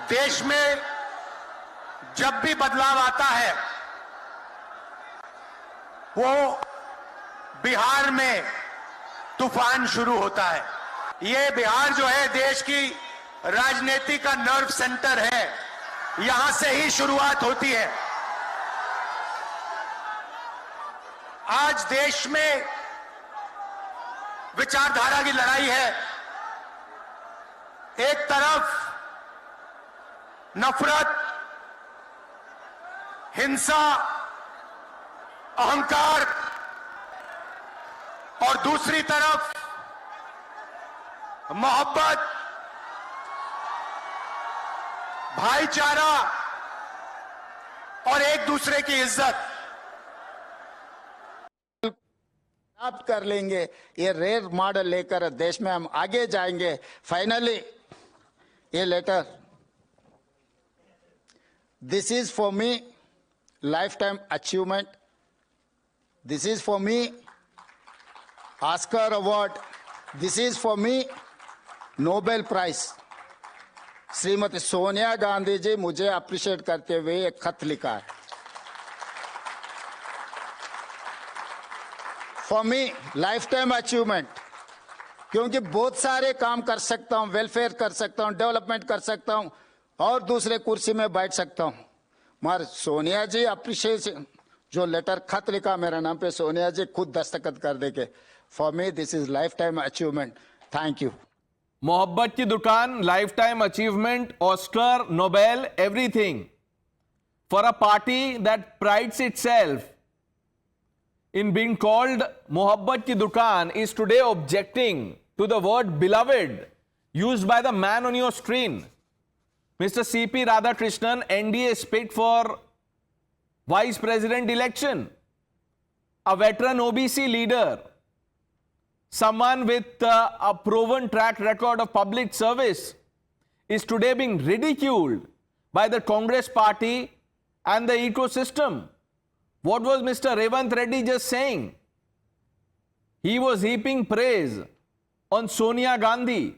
देश में जब भी बदलाव आता है वो बिहार में तूफान शुरू होता है। ये बिहार जो है देश की राजनीति का नर्व सेंटर है, यहां से ही शुरुआत होती है। आज देश में विचारधारा की लड़ाई है। एक तरफ नफरत, हिंसा, अहंकार और दूसरी तरफ मोहब्बत, भाईचारा और एक दूसरे की इज्जत प्राप्त कर लेंगे। ये रेयर मॉडल लेकर देश में हम आगे जाएंगे। फाइनली ये letter, this is for me lifetime achievement, this is for me Oscar award, this is for me Nobel prize. Shrimati Sonia Gandhi ji मुझे अप्रिशिएट करते हुए एक खत लिखा है। For me lifetime achievement, क्योंकि बहुत सारे काम कर सकता हूं, वेलफेयर कर सकता हूं, डेवलपमेंट कर सकता हूं और दूसरे कुर्सी में बैठ सकता हूं, मगर सोनिया जी अप्रिशिएशन जो लेटर खत लिखा मेरा नाम पे, सोनिया जी खुद दस्तखत कर देके, for me this is life time achievement. Thank you. मोहब्बत की दुकान, life time achievement, Oscar, Nobel, everything for a party that prides itself in being called Mohabbat ki Dukaan is today objecting to the word beloved used by the man on your screen. Mr. C.P. Radhakrishnan, NDA picked for Vice President election. A veteran OBC leader, someone with a proven track record of public service, is today being ridiculed by the Congress party and the ecosystem. What was Mr. Revanth Reddy just saying? He was heaping praise on Sonia Gandhi,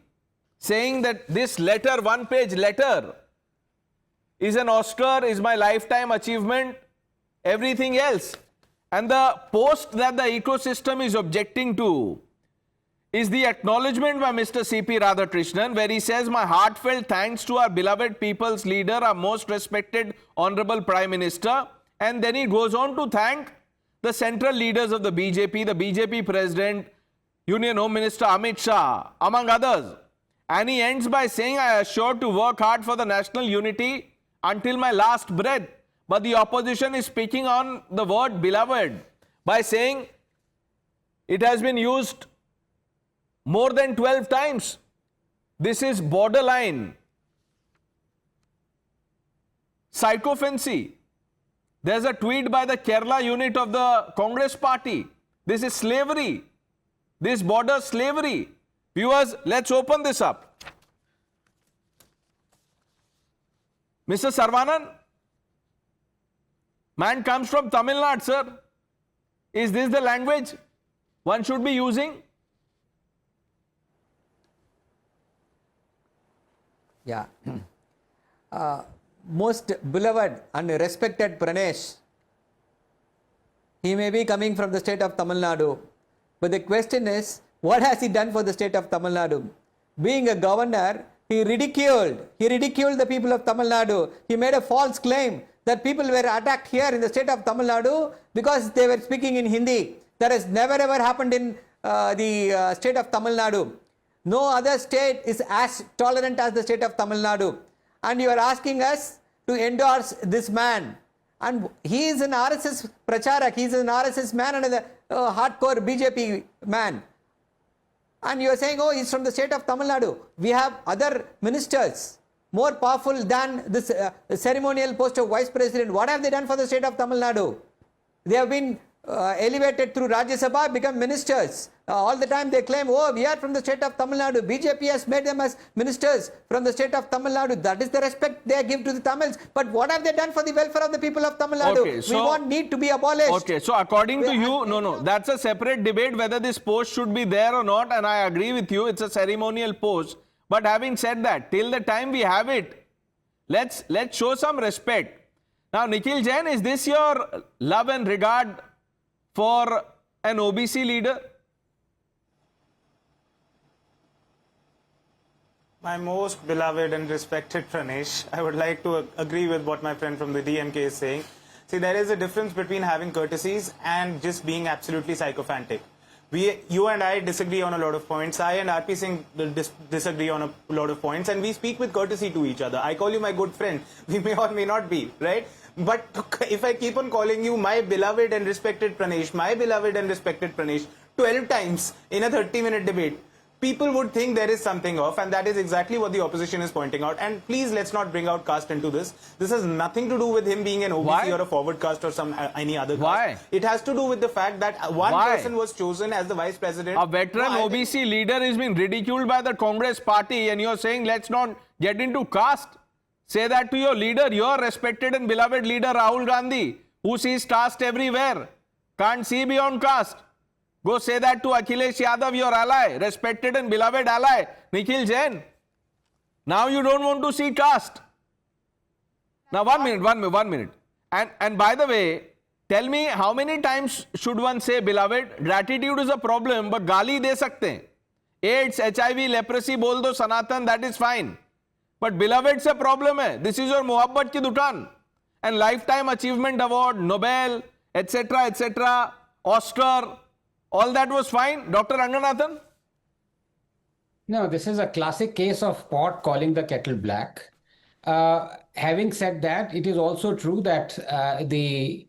saying that this letter, one-page letter, is an Oscar, is my lifetime achievement, everything else. And the post that the ecosystem is objecting to is the acknowledgement by Mr. C.P. Radhakrishnan, where he says, my heartfelt thanks to our beloved people's leader, our most respected Honorable Prime Minister. And then he goes on to thank the central leaders of the BJP President, Union Home Minister Amit Shah, among others. And he ends by saying, I assure to work hard for the national unity until my last breath. But the opposition is speaking on the word beloved by saying it has been used more than 12 times. This is borderline psychophancy. There's a tweet by the Kerala unit of the Congress party. This is slavery. This borders slavery. Viewers, let's open this up. Mr. Sarvanan, man comes from Tamil Nadu, sir. Is this the language one should be using? Yeah. Most beloved and respected Pranesh, he may be coming from the state of Tamil Nadu, but the question is, what has he done for the state of Tamil Nadu? Being a governor, he ridiculed the people of Tamil Nadu. He made a false claim that people were attacked here in the state of Tamil Nadu because they were speaking in Hindi. That has never ever happened in the state of Tamil Nadu. No other state is as tolerant as the state of Tamil Nadu. And you are asking us to endorse this man. And he is an RSS pracharak, he is an RSS man and a hardcore BJP man. And you are saying, oh, he's from the state of Tamil Nadu. We have other ministers more powerful than this ceremonial post of vice president. What have they done for the state of Tamil Nadu? They have been elevated through Rajya Sabha, become ministers. All the time they claim, oh, we are from the state of Tamil Nadu. BJP has made them as ministers from the state of Tamil Nadu. That is the respect they give to the Tamils. But what have they done for the welfare of the people of Tamil Nadu? Okay, so, we want need to be abolished. Okay, so according to you, no, that's a separate debate whether this post should be there or not, and I agree with you, it's a ceremonial post. But having said that, till the time we have it, Let's show some respect. Now, Nikhil Jain, is this your love and regard for an OBC leader? My most beloved and respected Pranesh, I would like to agree with what my friend from the DMK is saying. See, there is a difference between having courtesies and just being absolutely sycophantic. You and I disagree on a lot of points. I and RP Singh disagree on a lot of points, and we speak with courtesy to each other. I call you my good friend. We may or may not be, right? But if I keep on calling you my beloved and respected Pranesh, my beloved and respected Pranesh, 12 times in a 30-minute debate, people would think there is something off, and that is exactly what the opposition is pointing out. And please, let's not bring out caste into this. This has nothing to do with him being an OBC Why? or a forward caste or any other caste. Why? It has to do with the fact that one Why? person was chosen as the vice president. A veteran No, I think- OBC leader is being ridiculed by the Congress party, and you're saying let's not get into caste. Say that to your leader, your respected and beloved leader Rahul Gandhi, who sees caste everywhere, can't see beyond caste. Go say that to Akhilesh Yadav, your ally, respected and beloved ally, Nikhil Jain. Now you don't want to see caste. Now one minute. And by the way, tell me how many times should one say beloved? Gratitude is a problem, but gali de sakte hain. AIDS, HIV, leprosy bol do Sanatan, that is fine. But beloved se problem hai. This is your mohabbat ki dukan. And lifetime achievement award, Nobel, etc., Oscar, all that was fine. Dr. Ranganathan? No, this is a classic case of pot calling the kettle black. Having said that, it is also true that the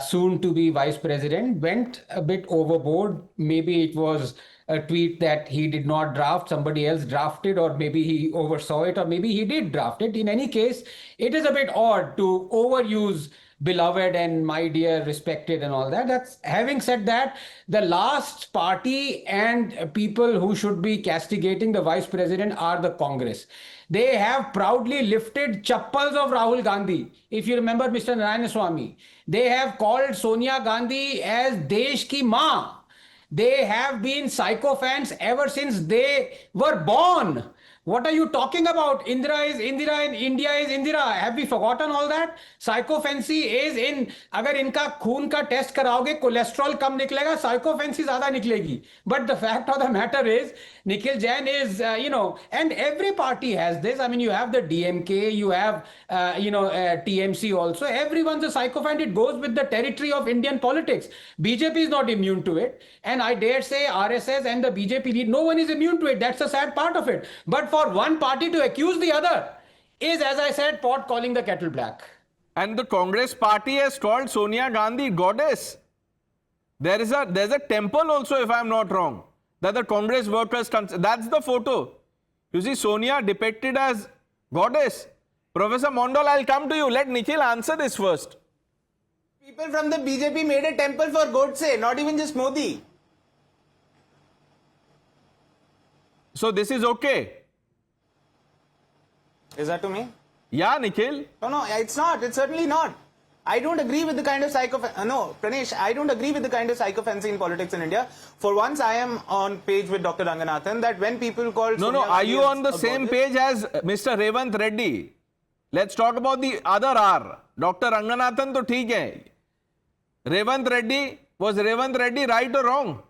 soon-to-be vice president went a bit overboard. Maybe it was a tweet that he did not draft, somebody else drafted, or maybe he oversaw it, or maybe he did draft it. In any case, it is a bit odd to overuse beloved and my dear, respected and all that. That's having said that, the last party and people who should be castigating the vice president are the Congress. They have proudly lifted chappals of Rahul Gandhi. If you remember Mr. Narayanaswamy, they have called Sonia Gandhi as Desh ki Maa. They have been sycophants ever since they were born. What are you talking about? Indira is Indira and India is Indira. Have we forgotten all that? Sycophancy is in, अगर इनका खून का test कराओगे cholesterol कम निकलेगा, sycophancy ज़्यादा निकलेगी. But the fact of the matter is, Nikhil Jain is, and every party has this. I mean, you have the DMK, you have, TMC also. Everyone's a sycophant. It goes with the territory of Indian politics. BJP is not immune to it. And I dare say RSS and the BJP lead, no one is immune to it. That's the sad part of it. But for one party to accuse the other is, as I said, pot calling the kettle black. And the Congress party has called Sonia Gandhi goddess. There's a temple also, if I'm not wrong, that the Congress workers, that's the photo. You see Sonia depicted as goddess. Professor Mondal, I'll come to you. Let Nikhil answer this first. People from the BJP made a temple for Godse, not even just Modi. So this is okay. Is that to me? Yeah, Nikhil. No, it's not. It's certainly not. I don't agree with the kind of Pranesh, I don't agree with the kind of sycophancy in politics in India. For once, I am on page with Dr. Ranganathan that when people call... No, are you on the same page as Mr. Revant Reddy? Let's talk about the other R. Dr. Ranganathan to theek hai. Revant Reddy, was Revant Reddy right or wrong?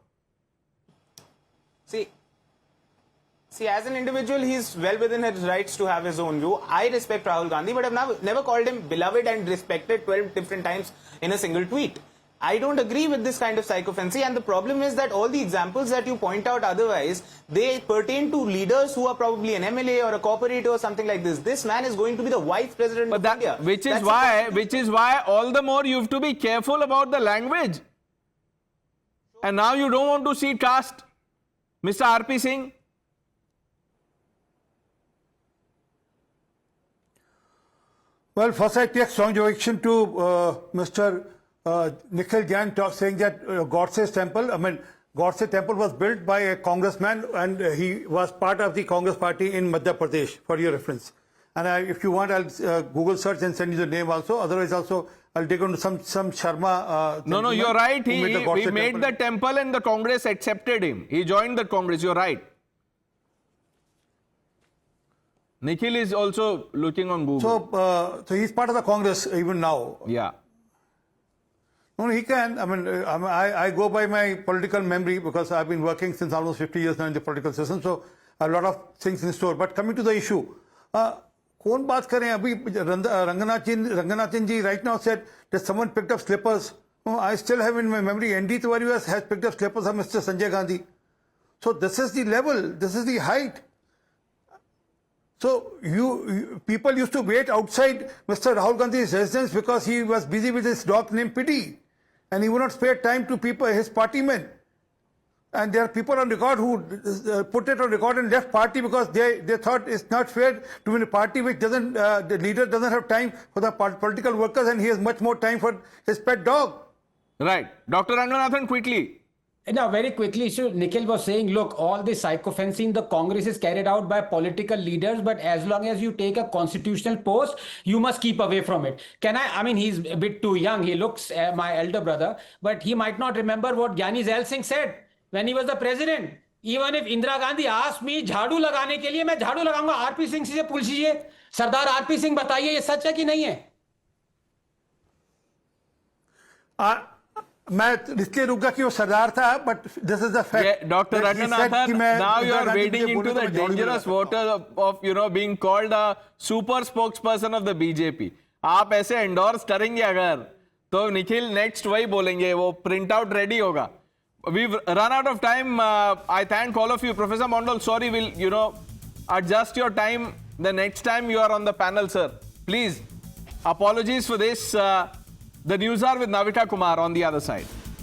See, as an individual, he's well within his rights to have his own view. I respect Rahul Gandhi, but I've never called him beloved and respected 12 different times in a single tweet. I don't agree with this kind of sycophancy, and the problem is that all the examples that you point out otherwise, they pertain to leaders who are probably an MLA or a corporator or something like this. This man is going to be the vice president of India. Which is why all the more you have to be careful about the language. And now you don't want to see caste. Mr. RP Singh. Well, first I take strong objection to Mr. Nikhil Jain saying that Godse's temple, Godse temple was built by a congressman and he was part of the Congress party in Madhya Pradesh, for your reference. And if you want, I'll Google search and send you the name also. Otherwise also, I'll take on to some Sharma. No, you're right. He made the temple and the Congress accepted him. He joined the Congress. You're right. Nikhil is also looking on Google. So he's part of the Congress even now. Yeah. No, he can. I mean, I go by my political memory because I've been working since almost 50 years now in the political system. So a lot of things in store. But coming to the issue, कौन बात करें अभी रंगनाथन जी right now said that someone picked up slippers. Oh, I still have in my memory ND Tiwari has picked up slippers of Mr. Sanjay Gandhi. So this is the level. This is the height. So people used to wait outside Mr. Rahul Gandhi's residence because he was busy with his dog named Pity, and he would not spare time to people, his party men. And there are people on record who put it on record and left party because they thought it's not fair to be in a party which doesn't, the leader doesn't have time for the political workers and he has much more time for his pet dog. Right. Dr. Ranganathan, quickly. Now, very quickly, so Nikhil was saying, look, all the sycophancy in the Congress is carried out by political leaders, but as long as you take a constitutional post, you must keep away from it. I mean, he's a bit too young. He looks my elder brother, but he might not remember what Gyani Zail Singh said when he was the president. Even if Indira Gandhi asked me, झाड़ू लगाने के लिए, मैं झाड़ू लगाऊंगा, RP Singh से पूछिए, सरदार RP Singh बताइए ये सच है कि नहीं है? मैं इसलिए रुक गया कि वो सरदार था, but this is the fact. Yeah, Dr. Ranganathan, now you are wading into the dangerous water of being called a super spokesperson of the BJP. आप ऐसे endorse करेंगे अगर, तो निखिल next वही बोलेंगे, वो print out ready होगा. We've run out of time. I thank all of you. Professor Mondal, sorry, we'll adjust your time the next time you are on the panel, sir. Please, apologies for this. The news are with Navita Kumar on the other side.